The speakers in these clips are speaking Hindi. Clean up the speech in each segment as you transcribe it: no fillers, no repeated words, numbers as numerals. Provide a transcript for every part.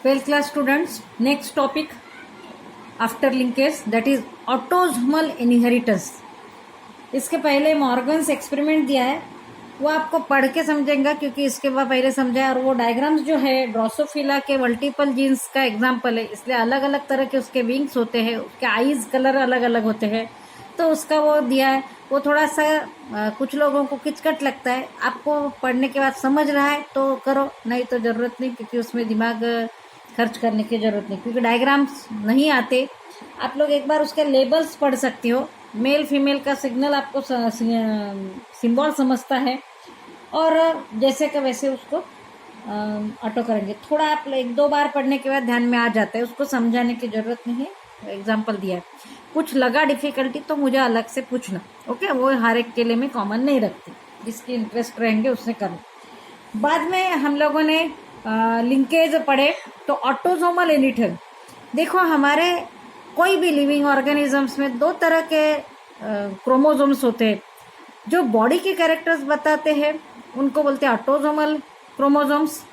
12th class students, next topic after linkage, that is autosomal inheritance. इसके पहले मॉर्गन्स एक्सपेरिमेंट दिया है, वो आपको पढ़ के समझेंगे क्योंकि इसके बाद पहले समझा है। और वो डायग्राम्स जो है ड्रोसोफिला के मल्टीपल जीन्स का एग्जाम्पल है, इसलिए अलग अलग तरह के उसके विंग्स होते हैं, उसके आईज कलर अलग अलग होते हैं, तो उसका वो दिया है। वो थोड़ा सा कुछ लोगों को किचकट लगता है, आपको पढ़ने के बाद समझ रहा है तो करो, नहीं तो ज़रूरत नहीं, क्योंकि उसमें दिमाग खर्च करने की ज़रूरत नहीं, क्योंकि डायग्राम्स नहीं आते। आप लोग एक बार उसके लेबल्स पढ़ सकते हो, मेल फीमेल का सिग्नल आपको सिंबल समझता है, और जैसे का वैसे उसको ऑटो करेंगे। थोड़ा आप एक दो बार पढ़ने के बाद ध्यान में आ जाता है, उसको समझाने की ज़रूरत नहीं है। एग्जाम्पल दिया है, कुछ लगा डिफ़िकल्टी तो मुझे अलग से पूछना, ओके। वो हर एक के लिए मैं कॉमन नहीं रखती, जिसकी इंटरेस्ट रहेंगे उसने करना। बाद में हम लोगों ने लिंकेज पढ़े, तो ऑटोसोमल इनहेरिटेंस। देखो, हमारे कोई भी लिविंग ऑर्गेनिजम्स में दो तरह के क्रोमोसोम्स होते हैं। जो बॉडी के कैरेक्टर्स बताते हैं उनको बोलते हैं ऑटोसोमल क्रोमोसोम्स,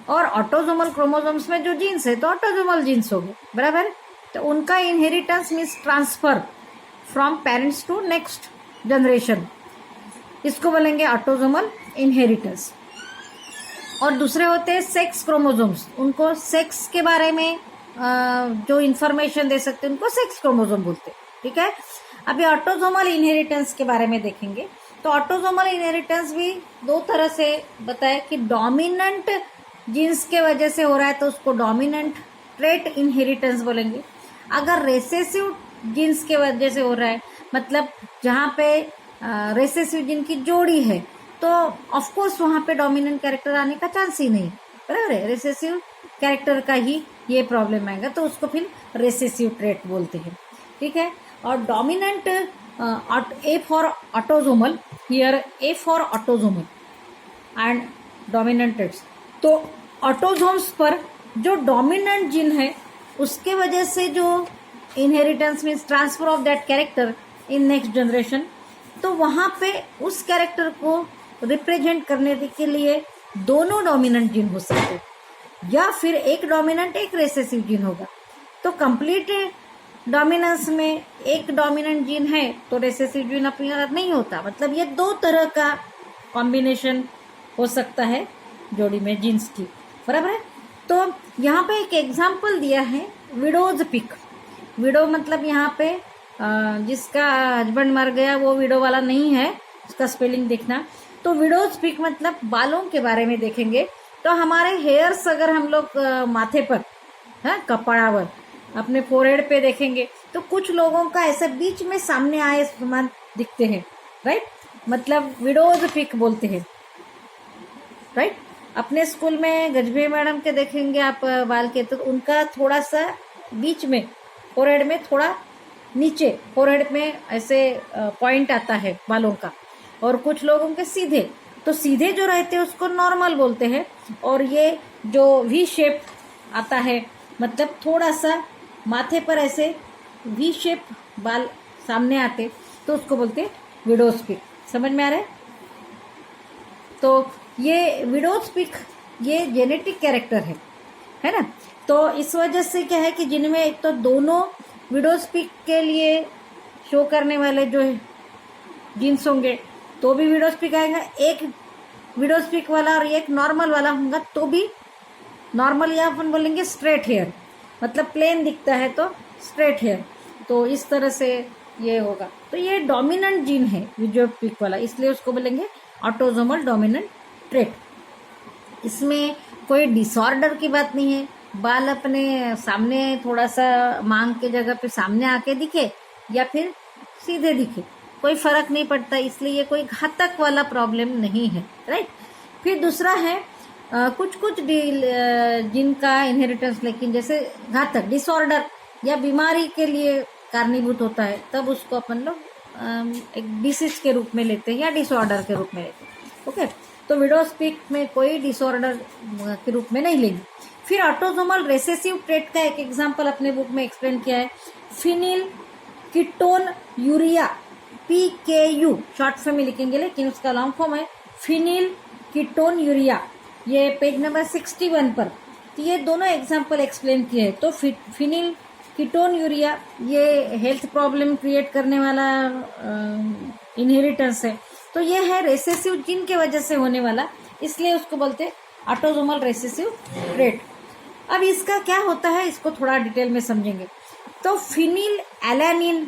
और ऑटोसोमल क्रोमोसोम्स में जो जीन्स है तो ऑटोसोमल जीन्स हो गए, बराबर। तो उनका inheritance means transfer from parents to next generation, इसको बोलेंगे ऑटोसोमल इनहेरिटेंस। और दूसरे होते हैं सेक्स क्रोमोसोम्स, उनको सेक्स के बारे में जो इन्फॉर्मेशन दे सकते हैं उनको सेक्स क्रोमोसोम बोलते हैं, ठीक है। अभी ऑटोसोमल इनहेरिटेंस के बारे में देखेंगे। तो ऑटोसोमल इनहेरिटेंस भी दो तरह से बताए कि डोमिनेंट जीन्स के वजह से हो रहा है तो उसको डोमिनेंट ट्रेट इनहेरिटेंस बोलेंगे। अगर रेसेसिव जीन्स के वजह से हो रहा है, मतलब जहाँ पे रेसेसिव जीन की जोड़ी है, तो ऑफकोर्स वहाँ पे डोमिनेंट कैरेक्टर आने का चांस ही नहीं, बराबर है। रेसेसिव कैरेक्टर का ही ये प्रॉब्लम आएगा, तो उसको फिर रेसेसिव ट्रेट बोलते हैं, ठीक है। और dominant A for autosomal, here A for autosomal and dominant traits. तो ऑटोसोम्स पर जो डोमिनेंट जीन है उसके वजह से जो inheritance means transfer of that character in next generation, तो वहाँ पे उस कैरेक्टर को रिप्रेजेंट करने के लिए दोनों डोमिनेंट जीन हो सकते हैं, या फिर एक डोमिनेंट एक रेसेसिव जीन होगा। तो कंप्लीट डोमिनेंस में एक डोमिनेंट जीन है तो रेसेसिव जीन अपीयर नहीं होता, मतलब ये दो तरह का कॉम्बिनेशन हो सकता है जोड़ी में जीन्स की, बराबर है। तो यहाँ पे एक एग्जाम्पल दिया है, विडोज पिक। विडो मतलब यहाँ पे जिसका हस्बैंड मर गया वो विडो वाला नहीं है, उसका स्पेलिंग देखना। तो विडोज पिक मतलब बालों के बारे में देखेंगे। तो हमारे हेयर्स अगर हम लोग माथे पर, है कपड़ा अपने फोरहेड पे देखेंगे, तो कुछ लोगों का ऐसे बीच में सामने आए समान दिखते हैं, राइट, मतलब विडोज पिक बोलते हैं, राइट। अपने स्कूल में गजबे मैडम के देखेंगे आप बाल के, तो उनका थोड़ा सा बीच में फोरहेड में, थोड़ा नीचे फोरहेड में ऐसे पॉइंट आता है बालों का, और कुछ लोगों के सीधे, तो सीधे जो रहते हैं उसको नॉर्मल बोलते हैं, और ये जो वी शेप आता है मतलब थोड़ा सा माथे पर ऐसे वी शेप बाल सामने आते, तो उसको बोलते हैं विडोज पिक। समझ में आ रहा है? तो ये विडोज पिक ये जेनेटिक कैरेक्टर है ना। तो इस वजह से क्या है कि जिनमें एक तो दोनों विडोज पिक के लिए शो करने वाले जो जीन्स होंगे तो भी विडोज पिक आएगा, एक विडोज पिक वाला और एक नॉर्मल वाला होगा तो भी नॉर्मल, या अपन बोलेंगे स्ट्रेट हेयर, मतलब प्लेन दिखता है तो स्ट्रेट हेयर, तो इस तरह से ये होगा। तो ये डोमिनेंट जीन है विडोज पिक वाला, इसलिए उसको बोलेंगे ऑटोसोमल डोमिनेंट ट्रेट। इसमें कोई डिसऑर्डर की बात नहीं है, बाल अपने सामने थोड़ा सा मांग के जगह पे सामने आके दिखे या फिर सीधे दिखे, कोई फर्क नहीं पड़ता, इसलिए ये कोई घातक वाला प्रॉब्लम नहीं है, राइट। फिर दूसरा है कुछ जिनका इनहेरिटेंस लेकिन जैसे घातक डिसऑर्डर या बीमारी के लिए कारणीभूत होता है, तब उसको अपन लोग एक डिसीज के रूप में लेते हैं या डिसऑर्डर के रूप में लेते हैं, ओके। तो विडोज पिक में कोई डिसऑर्डर के रूप में नहीं लेंगे। फिर ऑटोसोमल रेसेसिव ट्रेट का एक एग्जाम्पल अपने बुक में एक्सप्लेन किया है, phenyl ketone urea, PKU short form में लिखेंगे, लेकिन उसका लॉन्ग फॉर्म है फिनिल कीटोन यूरिया। ये पेज नंबर 61 पर तो ये दोनों एग्जाम्पल एक्सप्लेन किए हैं। तो फिनिल कीटोन यूरिया ये हेल्थ प्रॉब्लम क्रिएट करने वाला इनहेरिटेंस है। तो ये है रेसेसिव जीन के वजह से होने वाला, इसलिए उसको बोलते हैं ऑटोसोमल रेसेसिव ट्रेट। अब इसका क्या होता है इसको थोड़ा डिटेल में समझेंगे। तो फिनिल एलानिन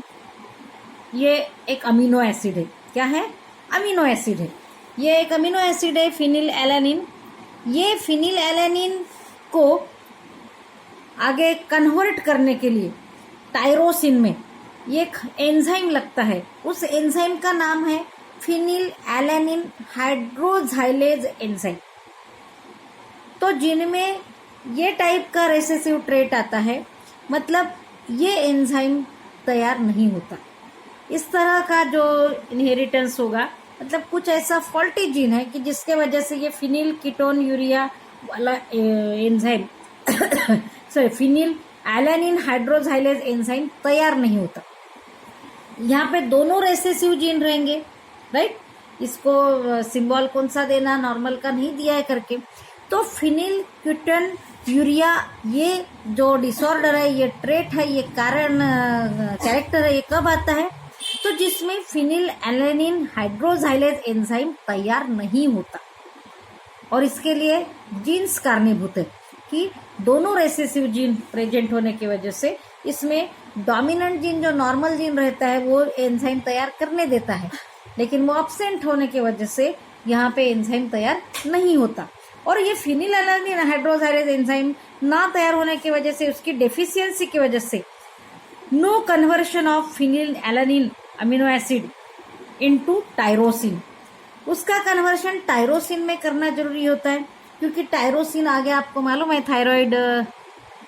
ये एक अमीनो एसिड है। क्या है? अमीनो एसिड है। ये एक अमीनो एसिड है फिनिल एलानिन। ये फिनिल एलानिन को आगे कन्वर्ट करने के लिए टायरोसिन में ये एक एंजाइम लगता है। उस एंजाइम का नाम है फिनिल एलानिन हाइड्रोजाइलेज एंजाइम। तो जिनमें ये टाइप का रेसेसिव ट्रेट आता है, मतलब ये एंजाइम तैयार नहीं होता। इस तरह का जो इनहेरिटेंस होगा, मतलब कुछ ऐसा फॉल्टी जीन है कि जिसके वजह से ये फिनिल कीटोन यूरिया वाला enzyme sorry phenylalanine hydroxylase enzyme तैयार नहीं होता। यहाँ पे दोनों रेसेसिव जीन रहेंगे, राइट। इसको सिंबल कौन सा देना, नॉर्मल का नहीं दिया है करके। तो फिनिल कीटोन यूरिया ये जो डिसऑर्डर है, ये ट्रेट है, ये कारण कैरेक्टर है, ये कब आता है? तो जिसमें फिनिल एलानिन हाइड्रोजाइलेज एंजाइम तैयार नहीं होता। और इसके लिए जीन्स कारणीभूत है कि दोनों रेसेसिव जीन प्रेजेंट होने की वजह से इसमें डोमिनेंट जीन जो नॉर्मल जीन रहता है वो एंजाइम तैयार करने देता है, लेकिन वो एब्सेंट होने की वजह से यहाँ पे एंजाइम तैयार नहीं होता। और ये फिनिल एलानिन हाइड्रोजाइलेज एंजाइम ना तैयार होने की वजह से, उसकी डेफिशिएंसी की वजह से no conversion of phenylalanine amino acid into tyrosine. उसका कन्वर्शन टायरोसिन में करना जरूरी होता है, क्योंकि टायरोसिन आगे आपको मालूम है थायराइड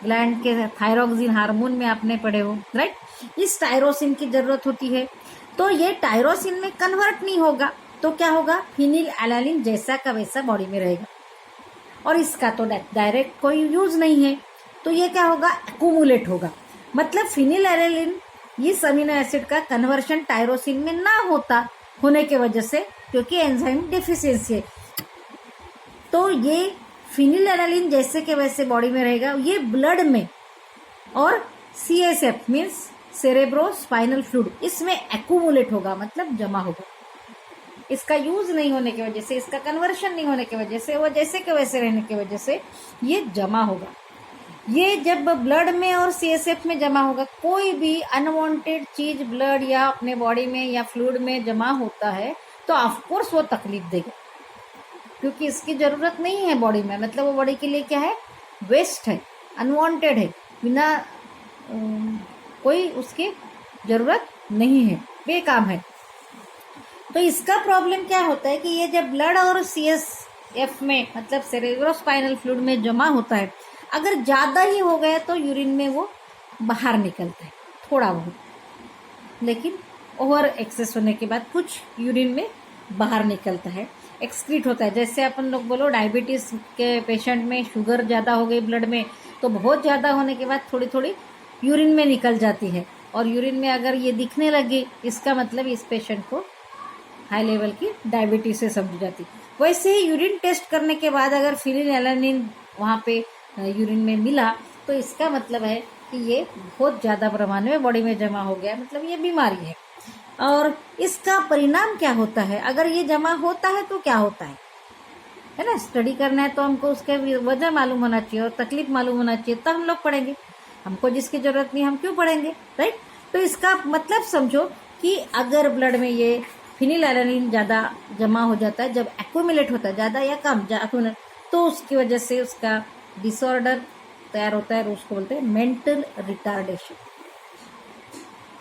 ग्लैंड के थायरोक्सिन हार्मोन में आपने पढ़े हो, राइट। इस टायरोसिन की जरूरत होती है। तो ये टायरोसिन में कन्वर्ट नहीं होगा तो क्या होगा? फिनिल एलानिन जैसा का वैसा बॉडी में रहेगा, और इसका तो डायरेक्ट कोई यूज नहीं है। तो ये क्या होगा? एक्यूमुलेट होगा। मतलब फिनिल एलानिन इस अमीनो एसिड का कन्वर्शन टायरोसिन में ना होने की वजह से, क्योंकि एंजाइम डेफिशिएंसी है, तो ये फिनिल एलानिन जैसे के वैसे बॉडी में रहेगा। ये ब्लड में और CSF means cerebro spinal fluid, इसमें एक्यूमुलेट होगा, मतलब जमा होगा। इसका यूज नहीं होने की वजह से, इसका कन्वर्शन नहीं होने की वजह से, वो जैसे के वैसे रहने की वजह से ये जमा होगा। ये जब ब्लड में और CSF में जमा होगा, कोई भी अनवांटेड चीज ब्लड या अपने बॉडी में या फ्लूइड में जमा होता है तो ऑफकोर्स वो तकलीफ देगा, क्योंकि इसकी जरूरत नहीं है बॉडी में। मतलब वो बॉडी के लिए क्या है? वेस्ट है, अनवांटेड है, बिना कोई उसकी जरूरत नहीं है, बेकाम है। तो इसका प्रॉब्लम क्या होता है कि ये जब ब्लड और CSF में, मतलब सेरेब्रोस्पाइनल फ्लूइड में जमा होता है, अगर ज़्यादा ही हो गया तो यूरिन में वो बाहर निकलता है थोड़ा बहुत, लेकिन ओवर एक्सेस होने के बाद कुछ यूरिन में बाहर निकलता है, एक्सक्रीट होता है। जैसे अपन लोग बोलो डायबिटीज़ के पेशेंट में शुगर ज़्यादा हो गई ब्लड में, तो बहुत ज़्यादा होने के बाद थोड़ी थोड़ी यूरिन में निकल जाती है, और यूरिन में अगर ये दिखने लगी, इसका मतलब इस पेशेंट को हाई लेवल की डायबिटीज से समझ जाती। वैसे ही यूरिन टेस्ट करने के बाद अगर फिनिल एलानिन वहाँ पे यूरिन में मिला, तो इसका मतलब है कि ये बहुत ज़्यादा प्रमाण में बॉडी में जमा हो गया, मतलब ये बीमारी है। और इसका परिणाम क्या होता है? अगर ये जमा होता है तो क्या होता है ना? स्टडी करना है तो हमको उसके वजह मालूम होना चाहिए और तकलीफ मालूम होना चाहिए, तब हम लोग पढ़ेंगे। हमको जिसकी जरूरत नहीं, हम क्यों पढ़ेंगे, राइट। तो इसका मतलब समझो कि अगर ब्लड में ये फिनिल एलानिन ज़्यादा जमा हो जाता है, जब एक्यूमुलेट होता है ज़्यादा या कम एक्यूमुलेट, तो उसकी वजह से उसका डिसऑर्डर तैयार होता है, और उसको बोलते हैं मेंटल रिटार्डेशन।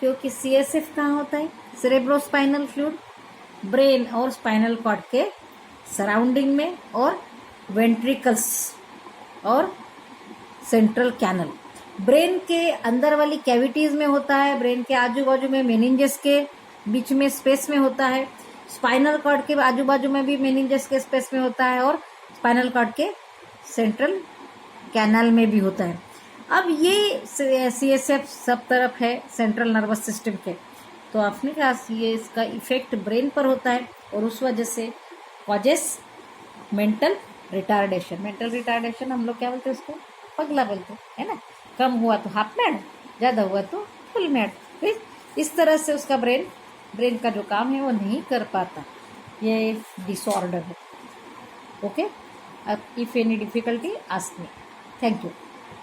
क्योंकि CSF कहाँ होता है? सेरेब्रोस्पाइनल फ्लूइड, ब्रेन और स्पाइनल कॉर्ड के सराउंडिंग में, और वेंट्रिकल्स और सेंट्रल कैनल। ब्रेन के अंदर वाली कैविटीज में होता है, ब्रेन के आजू बाजू में मेनिंजेस के बीच में स्पेस में होता है, स्पाइनल कॉर्ड के आजू बाजू में भी मेनिंजेस के स्पेस में होता है, और स्पाइनल कॉर्ड के सेंट्रल कैनल में भी होता है। अब ये CSF सब तरफ है सेंट्रल नर्वस सिस्टम के, तो आपने कहा ये इसका इफेक्ट ब्रेन पर होता है, और उस वजह से causes mental retardation. Mental retardation हम लोग क्या बोलते हैं उसको? पगला बोलते है ना। कम हुआ तो हाफ मैड, ज़्यादा हुआ तो फुल मैड। फिर इस तरह से उसका ब्रेन का जो काम है वो नहीं कर पाता, ये डिसऑर्डर है। Okay, if any difficulty ask me. Thank you.